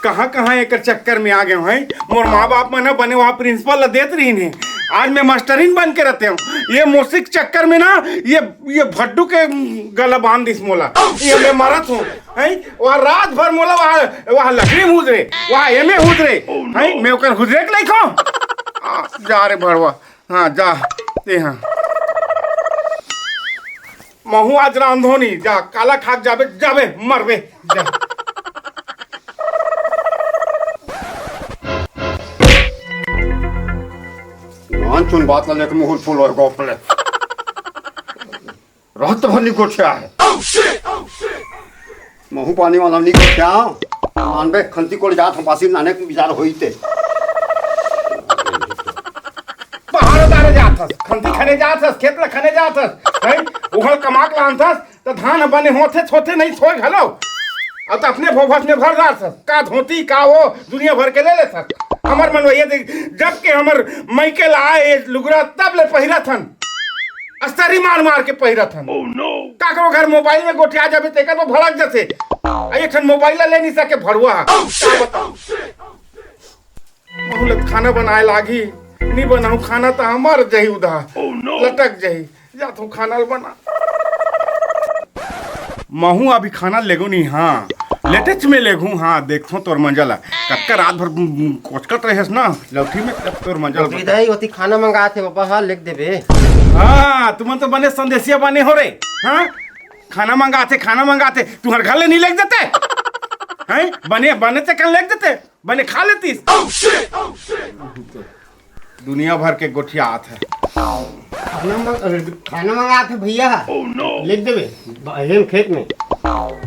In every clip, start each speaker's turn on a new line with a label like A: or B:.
A: कहाँ कहाँ एक चक्कर में आ गए हैं। मोर माँ बाप मैंने बने वहाँ प्रिंसिपल देत रही ने, आज मैं मास्टरीन बन के रहते हूँ। ये मूसिक चक्कर में ना ये भट्टू के गला बांध दिस मोला, ये मैं मरत हूँ। वहाँ रात भर मोला वहाँ लकड़ी हुजरे, वहाँ एमे हुजरे हैं, मैं ओकर हुजरे के लायक जा रे भड़वा। हाँ जा ते हाँ महू आज रांधोनी जा, काला खाक जाबे जाबे मरबे जा।
B: चुन बात ला लेके मुंह फूल होएगा ऊपर रात भर नहीं कोठिया है महू पानी वाला नहीं कोठिया मानबे खंती कोल जात हम पासी नाने के विचार होईते
A: पहाड़ दारे जाथस, खंती खने जाथस, खेत ला खने जाथस हैं, उहल कमाक लानथस त धान बने होथे छोथे नहीं सोए घलो। अब तो अपने भोभस में भर जाथस, का धोती का वो दुनिया भर के ले लेथस। हमर मन ये देख जब के हमर माइके लाए लुगरा तब ले पहिरा थन, अस्तरी मार मार के पहिरा थन। का करो घर मोबाइल में गोठिया जाबे तेकर वो भड़क जथे, एक ठन मोबाइल ले नहीं सके भड़वा। का बताओ बहुलत खाना बनाए लागी, नहीं बनाऊ खाना तो हमार जही उधा लटक जही जात हूँ खाना बना। महू अभी खाना लेगू नहीं, हाँ लेटेच में लेगू। हाँ देखो तोर मंजला कक्का रात भर कोचकत रहेस ना लौठी में, तोर मंजल
C: विदाई होती खाना मंगा थे पापा। हाँ लिख देबे।
A: हाँ तुम तो बने संदेशिया बने हो रे। हाँ खाना मंगाते तुम्हारे घर ले नहीं लेके देते हैं, बने बने से कल लेके देते, बने खा लेती। दुनिया भर के गोठिया आत है।
C: खाना मंगा थे भैया। लिख देबे खेत में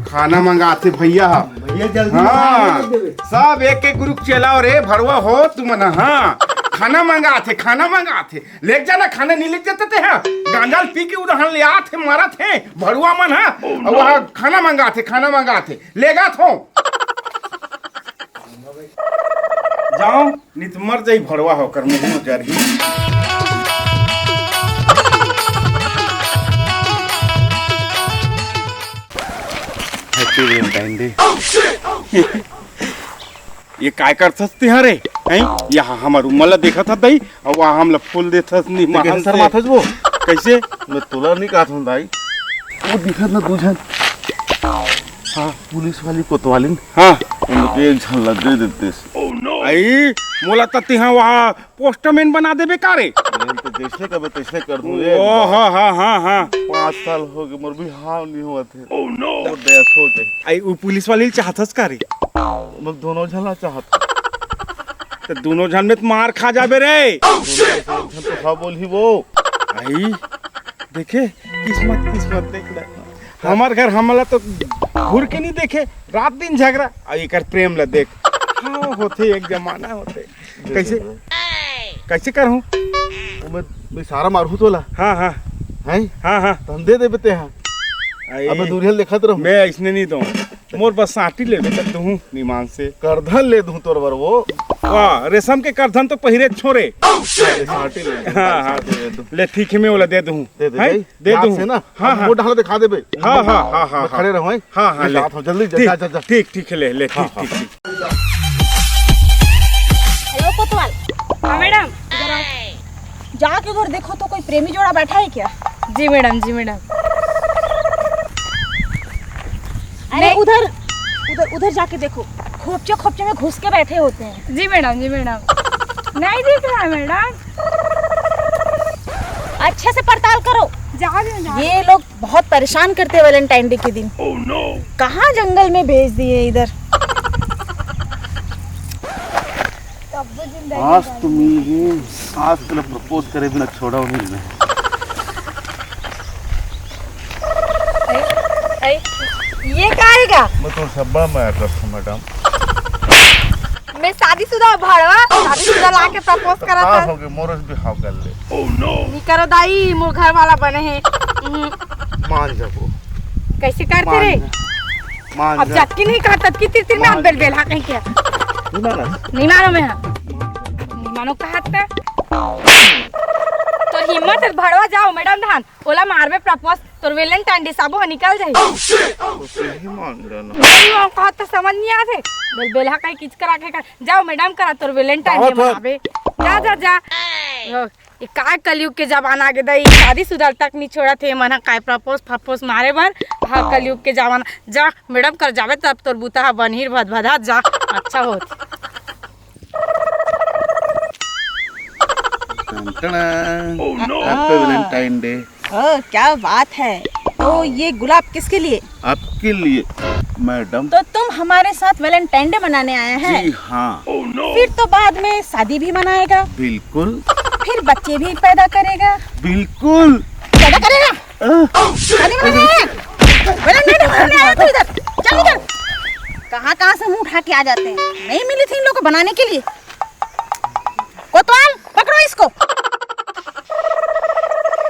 A: खाना मंगाते भैया।
C: भैया जल्दी
A: हाँ सब एक एक ग्रुप चलाओ रे भड़वा हो तुम ना। हाँ खाना मंगाते ले जाना, खाना नहीं ले जाते थे। हाँ गांजाल पी के उधर ले आते मारा थे भड़वा मन। हाँ और वहाँ खाना मंगाते लेगा थो जाओ नहीं तो मर जाई भड़वा होकर मुँह जरही। ये काय करथस ते हरे हैं, यहाँ हमार उमला देखा था दई और वहाँ हमला फूल देथस नहीं महान
D: सर माथस वो
A: कैसे
D: मैं तोला नहीं कहता हूँ भाई, वो दिखत ना दूजन। हाँ पुलिस वाली कोतवालिन,
A: हाँ
D: उनको एक झलक दे देते।
A: आई मोला तती हाँ वहाँ पोस्टमैन बना देबे का रे।
D: तो जैसे कब तैसे कर दूँ।
A: ओ हाँ
D: 5 साल हो गए मोर भी हाव नहीं हुआ थे। वो देश हो गए।
A: आई वो पुलिस वाली चाहतस का रे,
D: मैं दोनों झला चाहता।
A: तो दोनों जन में तो मार खा जाबे रे।
D: तो हाँ बोल ही वो
A: आई देखे किस्मत देख ले। हमार घर हमला तो घूर के नहीं देखे, रात दिन झगड़ा। और एक प्रेम ला देख। हाँ होते एक जमाना होते। कैसे करहूँ
D: मैं सारा मारू तोला।
A: हाँ
D: हैं तुम दे देते हैं। अब दूरियल देखत रहो।
A: मैं ऐसने नहीं दूँ, मोर बस साटी ले बेटा तू निमान से
D: करधन ले दूं तोर बर वो।
A: वाह रेशम के करधन तो पहिरे छोरे।
D: साटी ले।
A: हाँ ले ठीक है मैं वाला दे दूँ
D: दे
A: दूँ
D: से ना।
A: हाँ
D: वो ढाल दिखा देबे।
A: हाँ
D: खड़े रहो।
A: हाँ ले
D: जल्दी जा।
A: ठीक है ले ठीक।
E: हेलो कोतवाल। हाँ मैडम इधर आओ। जाके उधर देखो तो कोई प्रेमी जोड़ा बैठा है क्या।
F: जी मैडम।
E: अरे उधर जाके देखो, खोपचे में घुस के बैठे होते हैं।
F: जी मैडम नहीं दिख रहा है मैडम।
E: अच्छे से पड़ताल करो।
F: जा
E: ये लोग बहुत परेशान करते हैं वैलेंटाइन डे के दिन। कहाँ जंगल में भेज दिए इधर।
D: आज तुम आज तेरा प्रपोज करे बिना छोड़ा नहीं मैं।
E: ये कहेगा
D: मैं तो सब्बा में करता मैडम।
F: मैं शादीशुदा भड़वा शादीशुदा लाके प्रपोज करा था।
D: हो गए मोरस भी हाव कर ले।
F: नहीं करो दाई, मोर घर वाला बने हैं।
D: मान जा वो
F: कैसे करते रे।
D: मान
F: अब जबकि नहीं करता कि तीर में हम बेल हाँ कहीं क्या नहीं मानो मैं। नहीं मानो कहता तो हिम्मत भड़वा जाओ मैडम धान ओला मारबे प्रपोज तोर वैलेंटाइन डे साबो ह निकल जाई
D: सही मान लेना
F: नहीं कहा तो समझ नहीं आते बेल हा कहीं किच करा के जाओ मैडम करा तोर वैलेंटाइन डे मनावे जा जा जा ये काय कलयुग के जमाना के दई शादी सुधा तक नहीं छोड़ा थे मन काय प्रपोज मारे भर हाँ कलयुग के जमाना जा मैडम कर जावे तब तोर बूता बनहीर भदभदा जा अच्छा होत
D: हैप्पी वैलेंटाइन डे।
E: क्या बात है। तो ये गुलाब किसके लिए?
D: आपके लिए मैडम।
E: तो तुम हमारे साथ वैलेंटाइन डे मनाने आए हैं?
D: जी हाँ।
E: फिर तो बाद में शादी भी मनाएगा?
D: बिल्कुल।
E: फिर बच्चे भी पैदा करेगा?
D: बिल्कुल।
E: पैदा करेगा? शादी मनाने आए? वैलेंटाइन डे मनाने आए तो इधर चल इधर। कहाँ से मुंह उठा के आ जाते हैं। नहीं मिली थी इन लोगों को बनाने के लिए। कोतवाल पकड़ो इसको।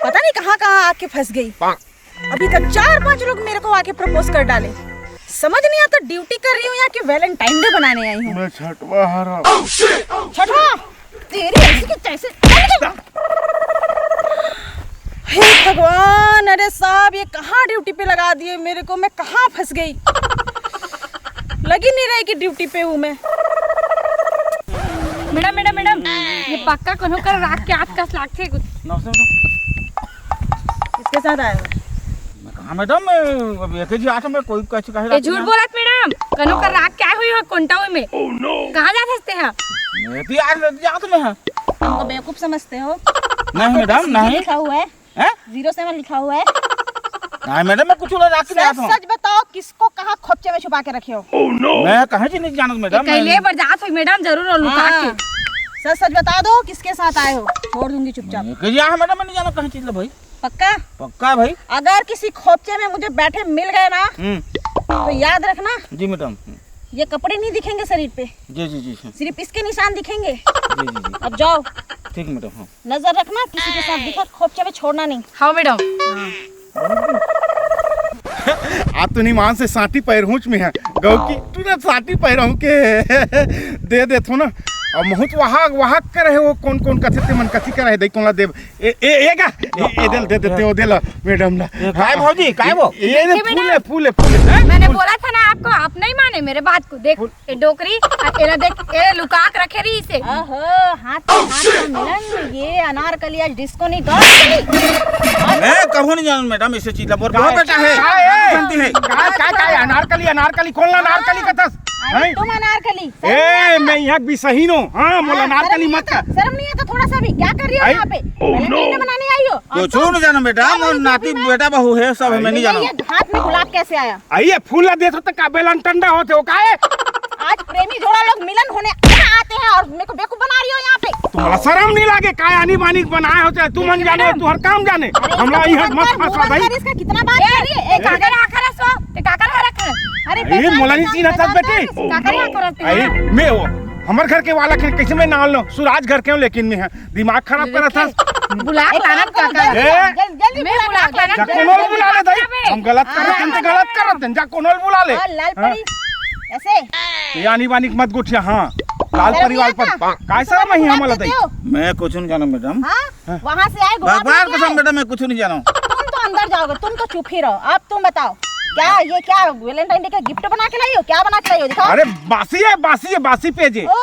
E: पता नहीं कहाँ आके फंस गई। अभी तक 4-5 लोग मेरे को आके प्रपोज कर डाले। समझ नहीं आता ड्यूटी कर रही हूँ या कि वैलेंटाइन डे बनाने आई हूँ।
D: मैं छठवा हारा।
E: छठवा? तेरी ऐसी की तैसे। हे भगवान, अरे साहब ये कहाँ ड्यूटी पे लगा दिए मेरे को। मैं कहाँ फंस गई। लगी नहीं रही कि ड्यूटी पे हूँ मैं।
F: मैडम ये पक्का कोनो कर राख के आप कस लाग थे कुछ
E: इसके साथ आए हो?
A: हाँ मैडम अब एक जी आठ में कोई कैसे कहे
F: ये झूठ बोलत मैडम कोनो कर राख क्या हुई हो कोंटा हुई में कहाँ जा सकते हैं
A: मैं भी आज जात में है।
E: हमको बेवकूफ समझते हो?
A: नहीं मैडम नहीं
E: लिखा हुआ है
A: हैं
E: 07 लिखा हुआ है।
A: नहीं मैडम मैं कुछ रात के
E: सच सच बताओ किसको कहाँ खोपचे में छुपा के रखे हो?
A: मैं कहाँ से नहीं जानत मैडम।
F: कहीं पर जात हुई मैडम जरूर और लुका के
E: सच सच बता दो किसके साथ आए हो। छोड़ दूंगी चुपचाप।
A: एक जी आ मैडम मैं नहीं जाना कहीं चीज भाई।
E: पक्का?
A: पक्का भाई।
E: अगर किसी खोपचे में मुझे बैठे मिल गए ना तो याद रखना
A: जी मैडम।
E: ये कपड़े नहीं दिखेंगे शरीर पे।
A: जी जी जी
E: सिर्फ इसके निशान दिखेंगे।
A: जी जी जी
E: अब जाओ।
A: ठीक मैडम। हाँ
E: नजर रखना किसी के साथ दिखा खोपचे में छोड़ना नहीं।
F: हाँ मैडम।
A: आप तो नहीं मान से साटी पैरहुच में है गौ की तुरंत साटी पैरहू के दे देथो ना। और बहुत वहां कर रहे हो कौन कथि ते मन कथि कर रहे दे कोला देव एगा ए दिल दे देते ओ दिल मैडम ना। काय भौजी काय वो ये फूले
F: मैंने बोला था ना आपको आप नहीं माने मेरे बात को। देख ये डोकरी एरा देख ए लुका के रखे रही इसे।
E: ओहो हाथ का मिलन। ये अनारकली आज डिस्को नहीं कर।
A: मैं कहो नहीं जानू मैडम ऐसे चीज बोल बहुत बेटा है जानती है काय अनारकली कौन ला अनारकली कथस
E: तुम अनारकली।
A: ए मैं यहाँ भी सही नो। हाँ मोला अनारकली मत कर।
E: शर्म नहीं आता थोड़ा सा भी? क्या कर रही हो यहाँ पे? वैलेंटाइन डे मनाने आई हो?
A: कुछ नहीं जानो बेटा और नाती बेटा बहू है सब मैं नहीं जानो।
E: ये हाथ में गुलाब कैसे आया?
A: आइए फूल ला देतो तो का बेलन ठंडा होते हो काहे?
E: आज प्रेमी जोड़ा लोग मिलन होने आते हैं और मेरे को बेवकूफ बना रही हो यहाँ पे।
A: तुम्हारा शर्म नहीं लागे काय आनी बानी बनाए होते तू मन जाने तू हर काम जाने हमरा यहाँ मत फंसा भाई।
E: इसका कितना बात कर रही है?
F: काकर आखर सो ते काकर रख।
A: अरे मोला नहीं सीना था बेटे।
F: काकर आखर
A: अरे मैं हमर घर के वाला कैसे मैं ना लो सुराज घर के लेकिन मैं दिमाग खराब करा था।
F: बुला लाना काकर
E: जल्दी
F: मैं बुला लाना
A: जा कोनोल बुला ले भाई। हम गलत करत जा कोनोल बुला ले।
E: लाल परी ऐसे
A: यानी बानी मत गुठिया। हाँ लाल परिवार पर काय शर्म है हमला दई। मैं कुछ नहीं जानो मैडम।
E: हाँ वहाँ से आए गुलाब
A: भगवान कसम बेटा मैं कुछ नहीं जानो।
E: तुम तो अंदर जाओगे। तुम तो चुप ही रहो। अब तुम बताओ क्या ये क्या वैलेंटाइन डे का गिफ्ट बना के लाई हो? क्या बना के लाई हो दिखाओ।
A: अरे बासी पेजे।
E: ओ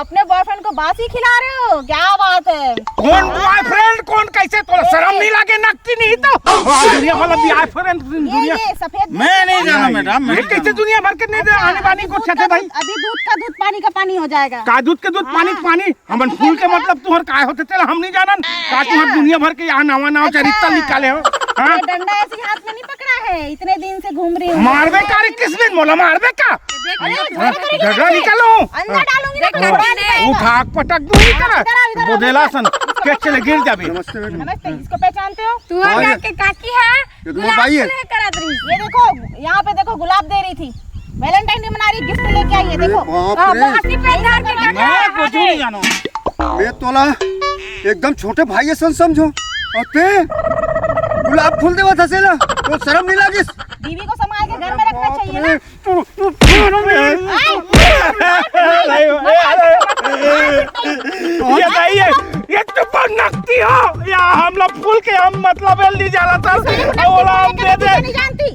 E: अपने बॉयफ्रेंड को बासी खिला रहे हो? क्या बात है।
A: कौन बॉयफ्रेंड कौन कैसे तो शर्म नहीं लागे नकती नहीं तो दुनिया वाला बॉयफ्रेंड दुनिया
E: ये सफेद
A: मैं नहीं जाना मैडम। ये कैसे दुनिया भर के नहीं दे आने बानी को छते भाई।
E: अभी दूध का दूध पानी का पानी हो जाएगा।
A: का दूध के दूध पानी हमन फूल के मतलब तुहर काय होते तेल हम नहीं जानन का तुहर दुनिया भर के यहाँ नवा चरित्र निकाले हो।
E: ये डंडा ऐसे हाथ में नहीं पकड़ा है। इतने दिन से घूम रही हूँ।
A: मारबे का रे किस दिन मोला मारबे का झगड़ा निकालो
E: अंदर डालूंगी।
A: उठा पटक दूंगी का बोदेला सन के चले गिर जाबे।
B: नमस्ते मैडम।
E: नमस्ते। इसको पहचानते हो?
F: तू और जाके काकी है
B: ये तुम्हारा भाई है?
F: करत रही।
E: ये देखो यहाँ पे देखो गुलाब दे रही थी। वैलेंटाइन डे मना रही गिफ्ट लेके आई है। देखो
B: बाप रे
F: बासी पे धर के
A: मैं कुछ नहीं जानो।
B: मैं तोला एकदम छोटे भाई सन समझो और ते गुलाब फूल देवा था सेला तो शर्म नहीं लागिस?
E: बीवी को संभाल के घर में रखना चाहिए ना।
A: ये दाई ये तो पर नकती हो या हम लोग फूल के हम मतलब ले जाला था और हम दे दे
E: नहीं जानती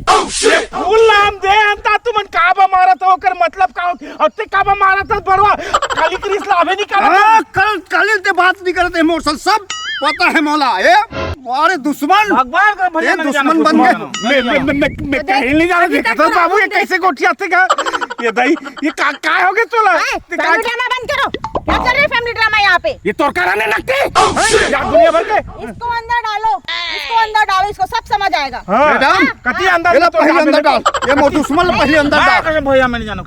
A: फूल नाम दे अंता तुमन काबा मारा तो ओकर मतलब का और ते काबा मारा था बड़वा खाली क्रिस लाभे नहीं करा
B: कल ते बात नहीं करते मोरसल सब पता है मौला ए अरे दुश्मन
A: भगवान का भैया
B: ये दुश्मन बन गए
A: मैं कहीं नहीं जाना देखा था बाबू ये कैसे गोठिया थे का ये दाई ये का हो गया तोला
E: फैमिली ड्रामा बंद करो क्या चल रही है फैमिली ड्रामा यहाँ पे
A: ये तोर कराने लगते या दुनिया भर के
E: इसको अंदर डालो इसको सब समझ आएगा
B: मैडम
A: कति अंदर
B: ये पहले अंदर डाल ये मोर दुश्मन पहले अंदर डाल
A: भैया मैंने जाना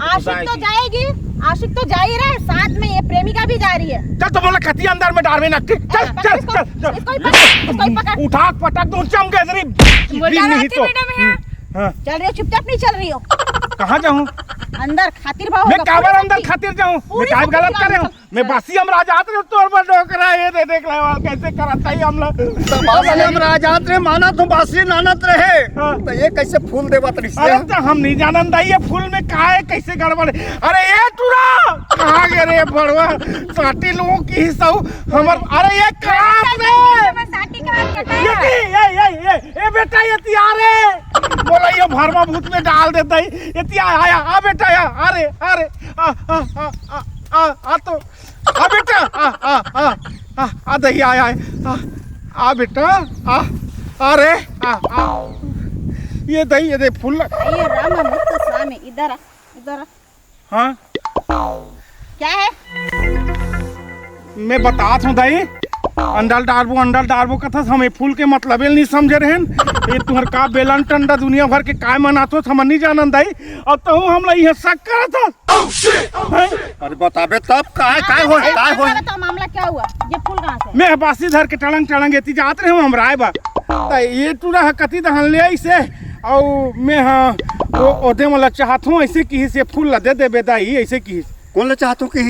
E: आशिक तो जा ही रहे साथ में ये प्रेमिका भी जा रही है
A: चल तो बोला कति अंदर में डालवे नकती चल चल चल
E: इसको ही पकड़
A: उठा पटक दो चम गए जरी नहीं तो
E: चल रही हो चुपचाप नहीं चल रही हो
A: कहाँ जाऊँ
E: अंदर खातिर भाव
A: मैं काबर अंदर खातिर जाऊँ मैं काय गलत कर रहा हूँ मैं बासी हम राजात रे तोर पर डोकरा ये देख ले कैसे करता ही हम लोग
B: बासी हम राजात रे माना तो बासी नानत रहे तो ये कैसे फूल देवा तरीसे
A: अरे तो हम नहीं जानन दाई ये फूल में का है कैसे गड़बड़ अरे ये टूरा कहाँ गए रे बड़वा साटी लोगों की हिस्सा हमर अरे ये कहाँ रे ये बेटा ये तैयार है बोला ये भरमा भूत में डाल देता है ये तैयार आया आ बेटा या अरे अरे आ तो आ बेटा आ दही आया आ बेटा अरे ये दही ये दे फूल
E: ये राम मुक्त स्वामी इधर आ
A: हाँ
E: क्या है
A: मैं बतात हूँ दाई अंडल डालबो कथा हमें फूल के मतलब नहीं समझे रहे ये तुहर का बेलन टंडा दुनिया भर के काय मनातो हम नहीं जानन दाई अब तो हम ये शक करत
B: अरे बताबे तब काय हो
E: बताओ मामला क्या हुआ ये फूल कहाँ से
A: मैं बासी धर के टलंग एती जात रहे हम राय बा त ये टूरा कति दहन ले ऐसे और मैं हाँ ओदे मला चाहत हूँ ऐसे की से फूल ला दे देबे दाई ऐसे की
B: कौन ले चाहतो कि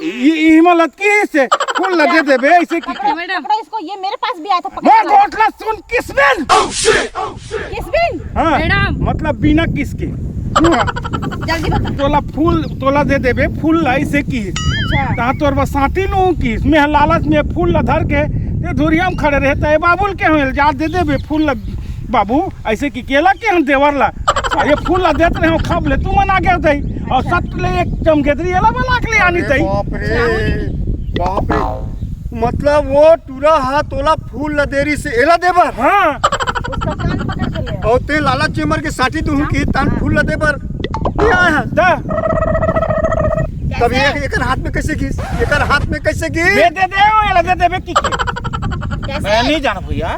A: ये मला की से फूल ला दे देबे ऐसे की
F: मैडम
E: पकड़ो इसको ये मेरे पास भी आया था
A: मैं गोठला सुन किसमें
E: किस दिन
A: हाँ
F: मैडम।
A: मतलब बिना किसके
E: जल्दी बता
A: तोला फूल तोला दे देबे फूल ला ऐसे की
E: अच्छा
A: ता तोर बसाती लो की मैं लालच में फूल ला धर के ते धुरिया में खड़े रहता है बाबुल के होल जा दे देबे फूल ला बाबू ऐसे की केला के हम देवर ला ये फूल ला देत रहे खब ले तू मना गया दई और सट ले एक चमकेदरी एला बना के ले आनी तई
B: बाप रे मतलब वो टूरा हाथ तोला फूल ला देरी से एला देबर
A: हां
E: उसका कान पकड़ के ले
B: और ते लाला चेमर के साथी तू की तान फूल ला देबर क्या है
A: दा
B: तब ये एकर हाथ में कैसे घिस एकर हाथ में कैसे घिस
A: दे दे एला दे देबे की
E: कैसे
A: मैं नहीं जाना भैया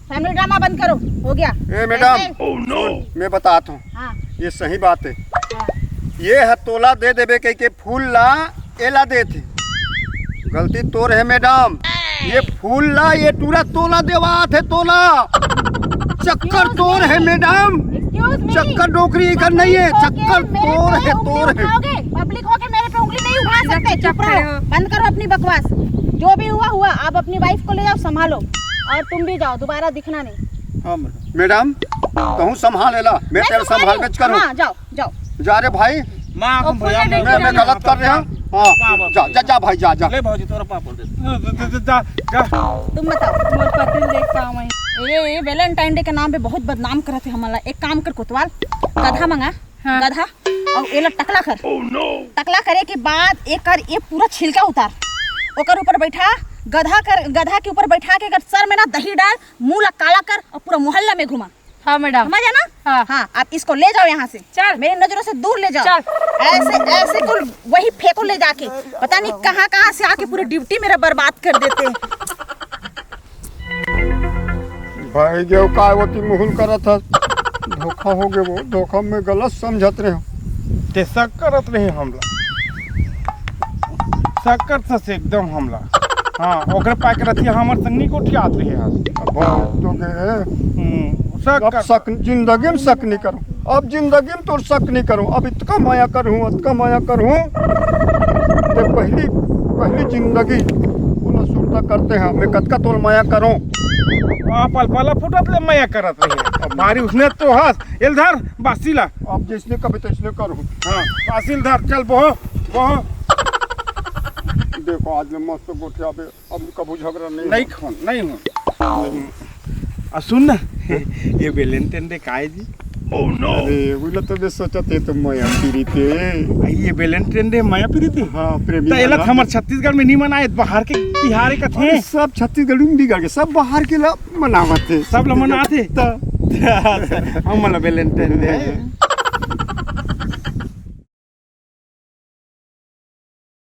E: फैमिली ड्रामा बंद करो हो गया
B: ए मैडम मैं बताता हूँ
E: हाँ
B: ये सही बात है ये हथोला दे देबे कह के फूल ला एला दे थे गलती तोर है मैडम ये फूल ला ये टूरा तोला देवा थे तोला चक्कर तोर है मैडम
E: एक्सक्यूज मी
B: चक्कर डोकरी इधर नहीं है चक्कर तोर है
E: पब्लिक होके मेरे पे उंगली नहीं उठा सकते चुप रहो बंद करो अपनी बकवास जो भी हुआ आप अपनी वाइफ को ले जाओ संभालो और तुम भी जाओ दोबारा दिखना नहीं
B: हाँ मैडम कहूँ संभाल लेला मैं तेरा संभाल के करूँ
E: हाँ जाओ जाओ
B: जा रे भाई
A: मां भैया
B: मैं गलत कर रहा हूँ हाँ जा भाई जा
A: ले भौजी तोरा पाप बोल दे जा
E: तुम बताओ
F: मोर पति देखता हूं मैं
E: ये वैलेंटाइन डे के नाम पे बहुत बदनाम करत है हमारा एक काम कर कोतवाल गधा मंगा
F: हाँ।
E: गधा और एला टकला कर टकला करे के बाद एक कर ये पूरा छिलका उतार ओकर ऊपर बैठा गधा के ऊपर बैठा के अगर सर में ना दही डाल मुंह ला काला कर और पूरा मोहल्ला में घुमा
F: हाँ मैडम
E: समझ है ना
F: हाँ।
E: हाँ आप इसको ले जाओ यहाँ से
F: चल।
E: मेरी नजरों से दूर ले जाओ
F: चल।
E: ऐसे को वही फेंको ले जाके पता नहीं कहाँ से आके पूरी ड्यूटी मेरा बर्बाद कर देते हैं
B: भाई जो कावती मुहुल करा था धोखा हो गए वो धोखा में गलत समझत रहे हो
A: ते शक करत रहे हमला शक करत से एकदम हमला हाँ ओकरे पाक रथी हमर संगनी को उठियात रहे आज
B: बहुत तो गए
A: शक
B: अब
A: कर
B: शक जिंदगी में शक नहीं करूं अब जिंदगी में तो शक नहीं करूं अब इतना माया करूं तो पहली जिंदगी बोला सुरता करते हैं मैं कतका तोल माया करूं
A: पल पला फुटत ले मया करत रहे अब मारी उसने तो हंस एलधर बासीला
B: अब जिसने कभी तैसने करूं
A: हाँ बासिल धर चल बहो
B: देखो आज में मस्त गोठिया पे अब कबू झगड़ा नहीं
A: नहीं खून नहीं हूँ और सुन ना ये वैलेंटाइन डे का है जी
B: अरे बोला तो मैं सोचा थे तुम माया पीरी थे
A: ये वैलेंटाइन डे माया प्रीति थी
B: हाँ प्रेमी
A: तो एला
B: वाला।
A: हमार छत्तीसगढ़ में नहीं मनाए बाहर के बिहार का थे
B: अरे सब छत्तीसगढ़ में बिगड़ गए सब बाहर के लोग मनावत थे
A: सब लोग मनाते हम मतलब वैलेंटाइन डे